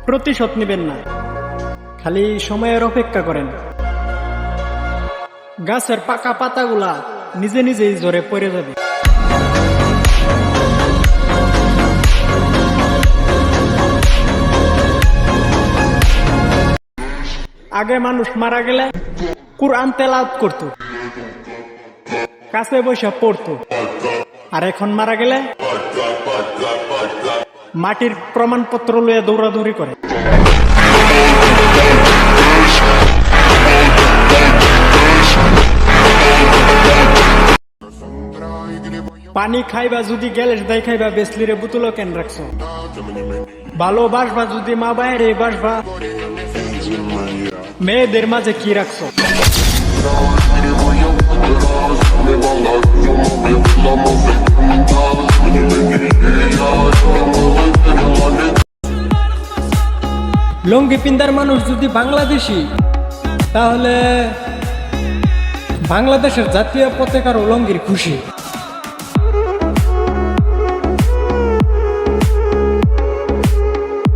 প্রতিশোধ নেবেন না, খালি সময়ের অপেক্ষা করেন। গাছের পাকা পাতাগুলা নিজে নিজেই ঝরে পড়ে যাবে। আগে মানুষ মারা গেলে কুরআন তেলাওয়াত করত, কাছে বসে পড়তো, আর এখন মারা গেলে মাটির প্রমাণপত্র লইয়া দৌড়াদৌড়ি করে। পানি খাইবা যদি গ্যালেস দাই খাইবা, বেসলিরে বুতলো কেন রাখছো? ভালোবাসবা যদি মা বাইরে বাসবা, মেয়েদের মাঝে কি রাখছো? লঙ্গি পিন্দার মানুষ যদি বাংলাদেশি, তাহলে বাংলাদেশের জাতীয় পতাকার লঙ্গির খুশি।